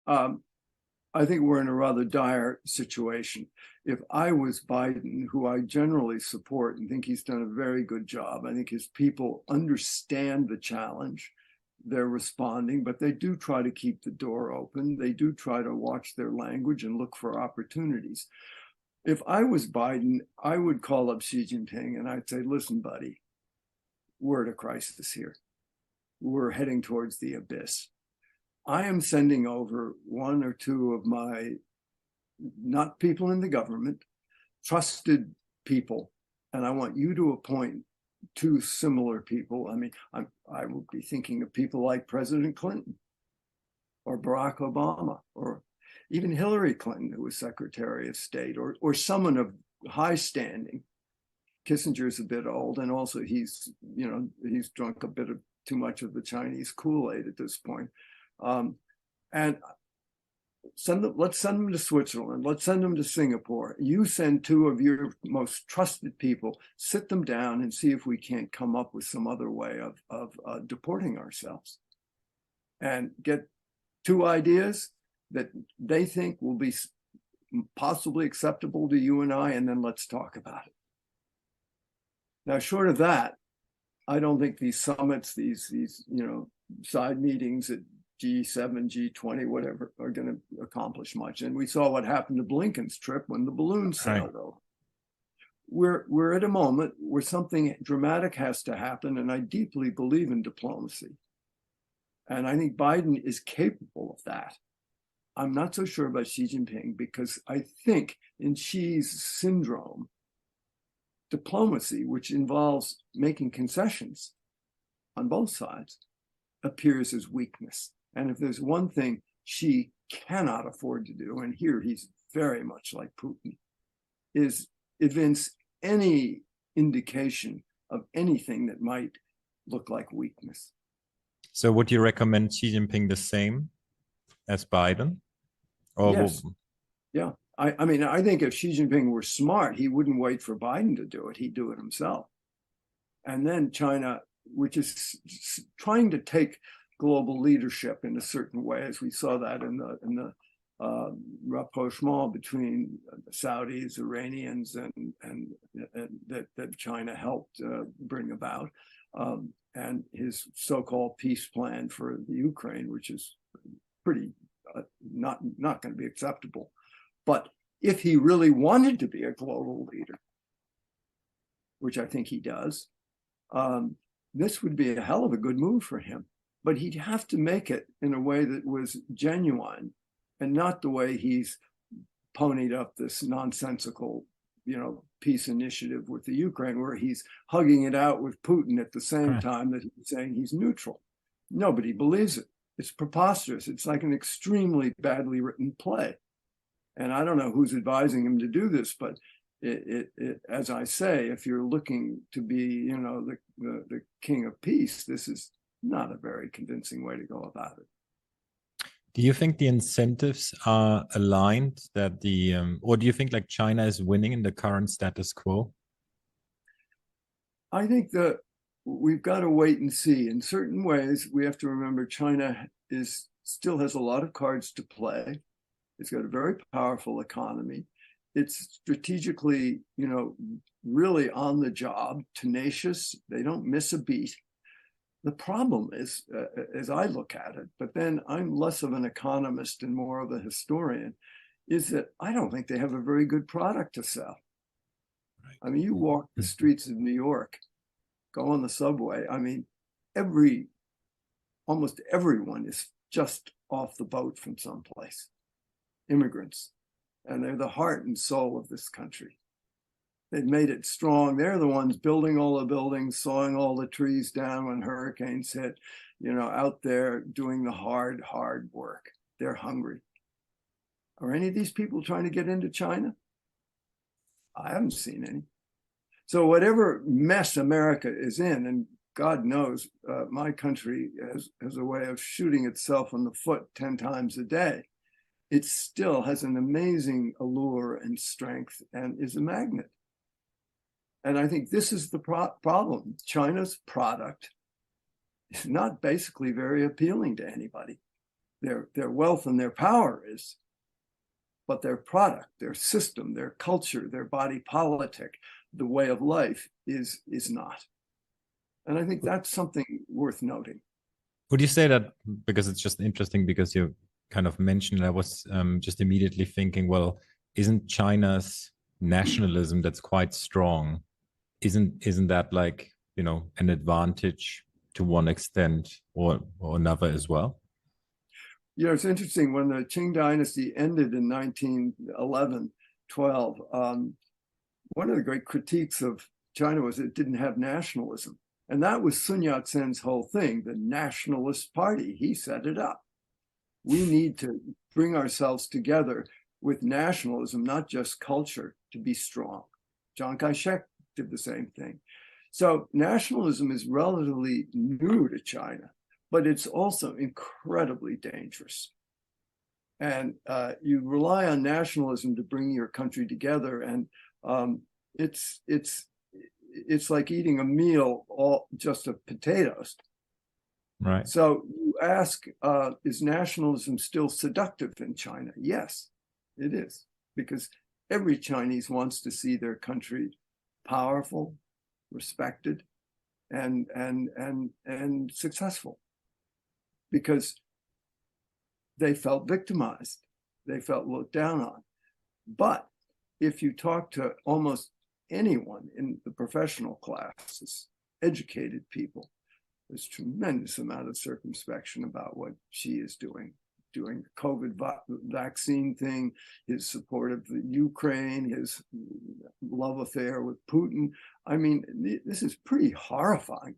I think we're in a rather dire situation. If I was Biden, who I generally support and think he's done a very good job, I think his people understand the challenge. They're responding, but they do try to keep the door open. They do try to watch their language and look for opportunities. If I was Biden, I would call up Xi Jinping and I'd say, listen, buddy, we're at a crisis here. We're heading towards the abyss. I am sending over one or two of my, not people in the government, trusted people, and I want you to appoint two similar people. I mean, I would be thinking of people like President Clinton or Barack Obama or even Hillary Clinton, who was Secretary of State, or someone of high standing. Kissinger's a bit old, and also he's drunk a bit of too much of the Chinese Kool-Aid at this point. And let's send them to Switzerland. Let's send them to Singapore. You send two of your most trusted people, sit them down and see if we can't come up with some other way of deporting ourselves, and get two ideas that they think will be possibly acceptable to you and I, and then let's talk about it. Now, short of that, I don't think these summits, these side meetings at G7, G20, whatever, are going to accomplish much. And we saw what happened to Blinken's trip when the balloon sailed over. We're at a moment where something dramatic has to happen, and I deeply believe in diplomacy. And I think Biden is capable of that. I'm not so sure about Xi Jinping, because I think in Xi's syndrome, diplomacy, which involves making concessions on both sides, appears as weakness. And if there's one thing Xi cannot afford to do, and here he's very much like Putin, is evince any indication of anything that might look like weakness. So would you recommend Xi Jinping the same as Biden? Or yes. Yeah. I mean, I think if Xi Jinping were smart, he wouldn't wait for Biden to do it. He'd do it himself. And then China, which is trying to take global leadership in a certain way, as we saw that in the rapprochement between the Saudis, Iranians, and that China helped bring about, and his so-called peace plan for the Ukraine, which is pretty not going to be acceptable. But if he really wanted to be a global leader, which I think he does, this would be a hell of a good move for him. But he'd have to make it in a way that was genuine, and not the way he's ponied up this nonsensical, peace initiative with the Ukraine, where he's hugging it out with Putin at the same time that he's saying he's neutral. Nobody believes it. It's preposterous. It's like an extremely badly written play. And I don't know who's advising him to do this, but as I say, if you're looking to be, the king of peace, this is not a very convincing way to go about it. Do you think the incentives are aligned that or do you think like China is winning in the current status quo? I think that we've got to wait and see. In certain ways, we have to remember China still has a lot of cards to play. It's got a very powerful economy. It's strategically, really on the job, tenacious. They don't miss a beat. The problem is, as I look at it, but then I'm less of an economist and more of a historian, is that I don't think they have a very good product to sell. Right. I mean, you walk the streets of New York, go on the subway. I mean, almost everyone is just off the boat from someplace. Immigrants, and they're the heart and soul of this country. They've made it strong. They're the ones building all the buildings, sawing all the trees down when hurricanes hit, out there doing the hard work. They're hungry. Are any of these people trying to get into China? I haven't seen any. So whatever mess America is in, and God knows my country has a way of shooting itself in the foot 10 times a day, it still has an amazing allure and strength and is a magnet. And I think this is the problem. China's product is not basically very appealing to anybody. their wealth and their power is, but their product, their system, their culture, their body politic, the way of life is not. And I think that's something worth noting. Would you say that, because it's just interesting because you kind of mentioned, I was just immediately thinking, well, isn't China's nationalism that's quite strong, isn't that like, you know, an advantage to one extent or another as well? You know, it's interesting, when the Qing dynasty ended in 1911, 12, one of the great critiques of China was it didn't have nationalism. And that was Sun Yat-sen's whole thing, the Nationalist Party. He set it up. We need to bring ourselves together with nationalism, not just culture, to be strong. Chiang Kai-shek did the same thing. So nationalism is relatively new to China, but it's also incredibly dangerous. And you rely on nationalism to bring your country together, and it's like eating a meal all just of potatoes. Right. So you ask, is nationalism still seductive in China? Yes, it is, because every Chinese wants to see their country powerful, respected, and successful, because they felt victimized, they felt looked down on. But if you talk to almost anyone in the professional classes, educated people, there's a tremendous amount of circumspection about what Xi is doing the COVID vaccine thing, his support of the Ukraine, his love affair with Putin. I mean, this is pretty horrifying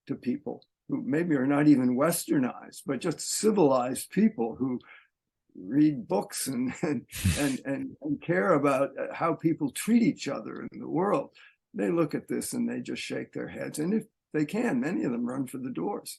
to people who maybe are not even westernized, but just civilized people who read books and care about how people treat each other in the world. They look at this and they just shake their heads. And if they can, many of them run for the doors.